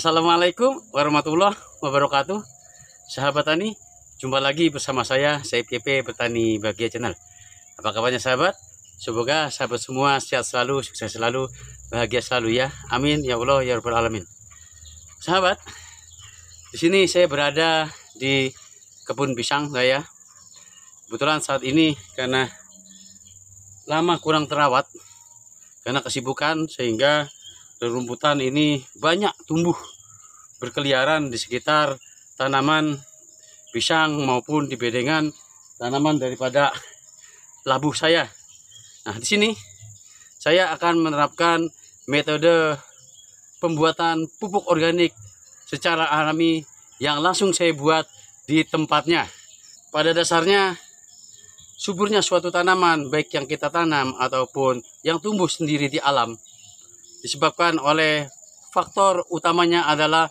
Assalamualaikum warahmatullahi wabarakatuh. Sahabat tani, jumpa lagi bersama saya PP Petani Bahagia Channel. Apa kabarnya sahabat? Semoga sahabat semua sehat selalu, sukses selalu, bahagia selalu ya. Amin ya Allah ya Rabbal Alamin. Sahabat, di sini saya berada di kebun pisang saya. Kebetulan saat ini karena lama kurang terawat karena kesibukan, sehingga rumputan ini banyak tumbuh berkeliaran di sekitar tanaman pisang maupun di bedengan tanaman daripada labu saya. Nah, di sini saya akan menerapkan metode pembuatan pupuk organik secara alami yang langsung saya buat di tempatnya. Pada dasarnya, suburnya suatu tanaman, baik yang kita tanam ataupun yang tumbuh sendiri di alam, disebabkan oleh faktor utamanya adalah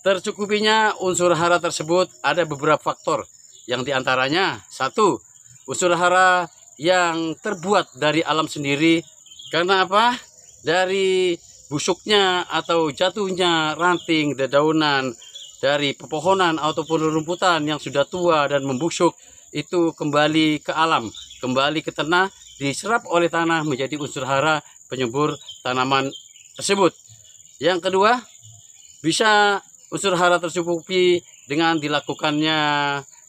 tercukupinya unsur hara tersebut. Ada beberapa faktor, yang diantaranya satu, unsur hara yang terbuat dari alam sendiri. Karena apa? Dari busuknya atau jatuhnya ranting, dedaunan dari pepohonan ataupun rumputan yang sudah tua dan membusuk, itu kembali ke alam, kembali ke tanah, diserap oleh tanah menjadi unsur hara penyubur tanaman tersebut. Yang kedua, bisa unsur hara tercukupi dengan dilakukannya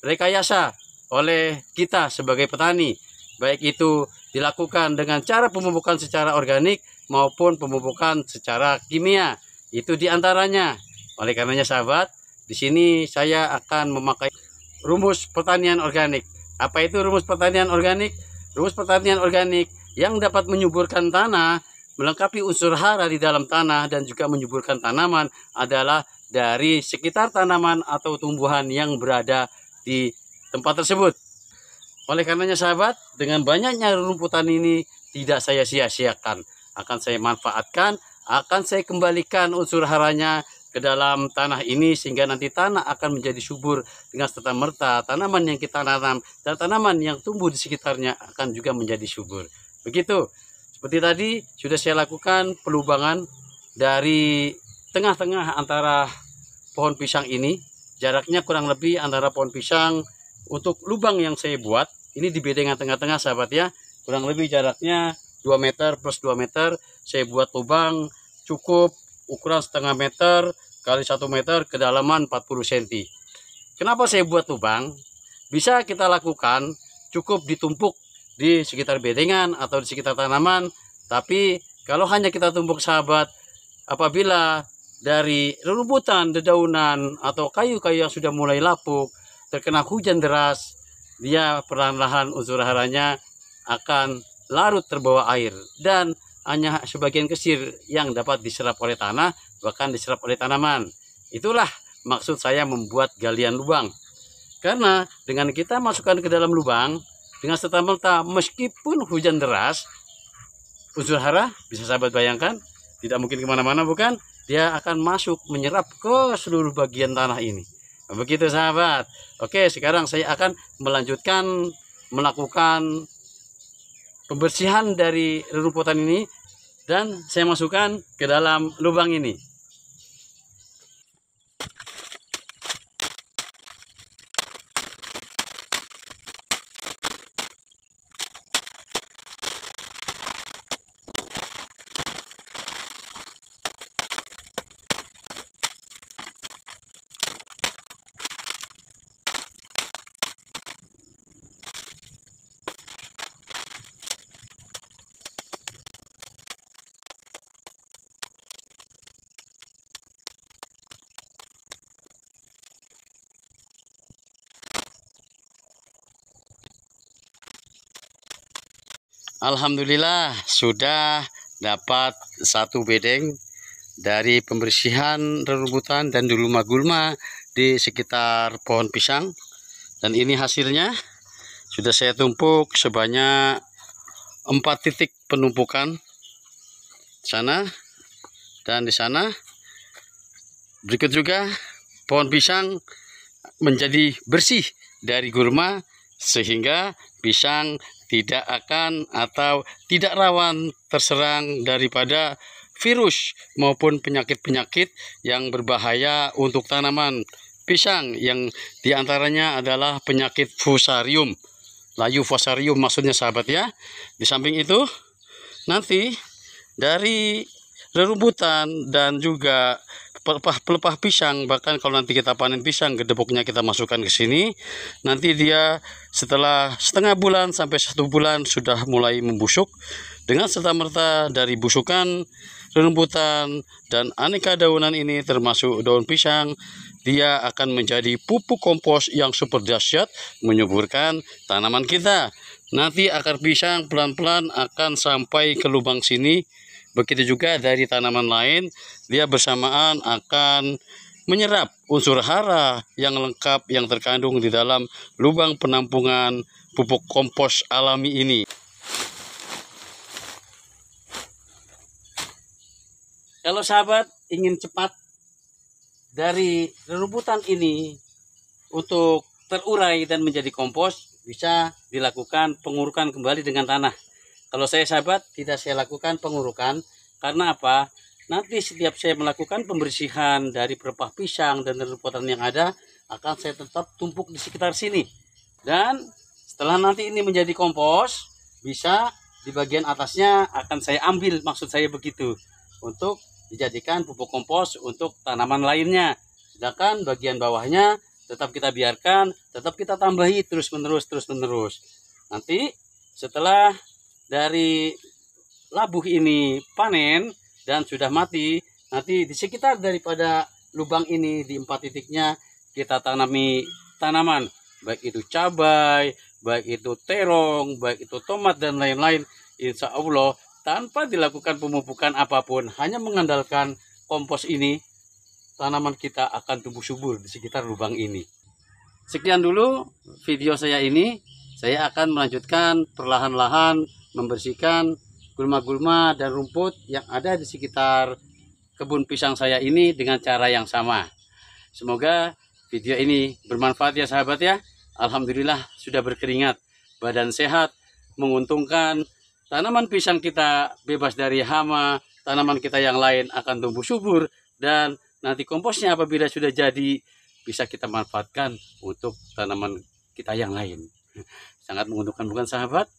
rekayasa oleh kita sebagai petani, baik itu dilakukan dengan cara pemupukan secara organik maupun pemupukan secara kimia. Itu diantaranya. Oleh karenanya sahabat, di sini saya akan memakai rumus pertanian organik. Apa itu rumus pertanian organik? Rumus pertanian organik yang dapat menyuburkan tanah, melengkapi unsur hara di dalam tanah, dan juga menyuburkan tanaman adalah dari sekitar tanaman atau tumbuhan yang berada di tempat tersebut. Oleh karenanya sahabat, dengan banyaknya rumputan ini tidak saya sia-siakan, akan saya manfaatkan, akan saya kembalikan unsur haranya ke dalam tanah ini, sehingga nanti tanah akan menjadi subur dengan serta-merta tanaman yang kita tanam dan tanaman yang tumbuh di sekitarnya akan juga menjadi subur. Begitu. Seperti tadi sudah saya lakukan pelubangan dari tengah-tengah antara pohon pisang ini. Jaraknya kurang lebih antara pohon pisang untuk lubang yang saya buat ini di bedengan tengah-tengah sahabat ya. Kurang lebih jaraknya 2 meter plus 2 meter. Saya buat lubang cukup ukuran setengah meter kali 1 meter, kedalaman 40 cm. Kenapa saya buat lubang? Bisa kita lakukan cukup ditumpuk di sekitar bedengan atau di sekitar tanaman. Tapi kalau hanya kita tumpuk sahabat, apabila dari rumputan, dedaunan atau kayu-kayu yang sudah mulai lapuk terkena hujan deras, dia perlahan-lahan unsur haranya akan larut terbawa air, dan hanya sebagian kecil yang dapat diserap oleh tanah, bahkan diserap oleh tanaman. Itulah maksud saya membuat galian lubang. Karena dengan kita masukkan ke dalam lubang, dengan serta-merta meskipun hujan deras, unsur hara, bisa sahabat bayangkan, tidak mungkin kemana-mana bukan? Dia akan masuk menyerap ke seluruh bagian tanah ini. Begitu sahabat. Oke, sekarang saya akan melanjutkan melakukan pembersihan dari rumputan ini, dan saya masukkan ke dalam lubang ini. Alhamdulillah sudah dapat satu bedeng dari pembersihan rerumputan dan gulma-gulma di sekitar pohon pisang. Dan ini hasilnya sudah saya tumpuk sebanyak 4 titik penumpukan, sana dan di sana. Berikut juga pohon pisang menjadi bersih dari gulma, sehingga pisang tidak akan atau tidak rawan terserang daripada virus maupun penyakit-penyakit yang berbahaya untuk tanaman pisang, yang diantaranya adalah penyakit fusarium, layu fusarium maksudnya sahabat ya. Di samping itu nanti dari rerumputan dan juga pelepah pisang, bahkan kalau nanti kita panen pisang, gedeboknya kita masukkan ke sini, nanti dia setelah setengah bulan sampai 1 bulan sudah mulai membusuk. Dengan serta-merta dari busukan, rerumputan, dan aneka daunan ini termasuk daun pisang, dia akan menjadi pupuk kompos yang super dahsyat menyuburkan tanaman kita. Nanti akar pisang pelan-pelan akan sampai ke lubang sini. Begitu juga dari tanaman lain, dia bersamaan akan menyerap unsur hara yang lengkap yang terkandung di dalam lubang penampungan pupuk kompos alami ini. Kalau sahabat ingin cepat dari rerumputan ini untuk terurai dan menjadi kompos, bisa dilakukan pengurukan kembali dengan tanah. Kalau saya sahabat tidak saya lakukan pengurukan, karena apa? Nanti setiap saya melakukan pembersihan dari pelepah pisang dan rerumputan yang ada, akan saya tetap tumpuk di sekitar sini. Dan setelah nanti ini menjadi kompos, bisa di bagian atasnya akan saya ambil, maksud saya begitu, untuk dijadikan pupuk kompos untuk tanaman lainnya. Sedangkan bagian bawahnya tetap kita biarkan, tetap kita tambahi terus menerus. Nanti setelah dari labuh ini panen dan sudah mati, nanti di sekitar daripada lubang ini di 4 titiknya kita tanami tanaman, baik itu cabai, baik itu terong, baik itu tomat dan lain-lain. Insya Allah tanpa dilakukan pemupukan apapun, hanya mengandalkan kompos ini, tanaman kita akan tumbuh subur di sekitar lubang ini. Sekian dulu video saya ini. Saya akan melanjutkan perlahan-lahan membersihkan gulma-gulma dan rumput yang ada di sekitar kebun pisang saya ini dengan cara yang sama. Semoga video ini bermanfaat ya sahabat ya. Alhamdulillah sudah berkeringat, badan sehat, menguntungkan. Tanaman pisang kita bebas dari hama, tanaman kita yang lain akan tumbuh subur, dan nanti komposnya apabila sudah jadi bisa kita manfaatkan untuk tanaman kita yang lain. Sangat menguntungkan bukan sahabat?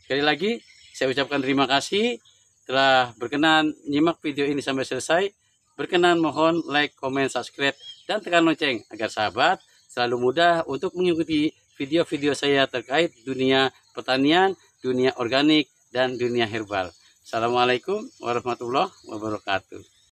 Sekali lagi saya ucapkan terima kasih telah berkenan nyimak video ini sampai selesai. Berkenan mohon like, comment, subscribe, dan tekan lonceng agar sahabat selalu mudah untuk mengikuti video-video saya terkait dunia pertanian, dunia organik, dan dunia herbal. Assalamualaikum warahmatullahi wabarakatuh.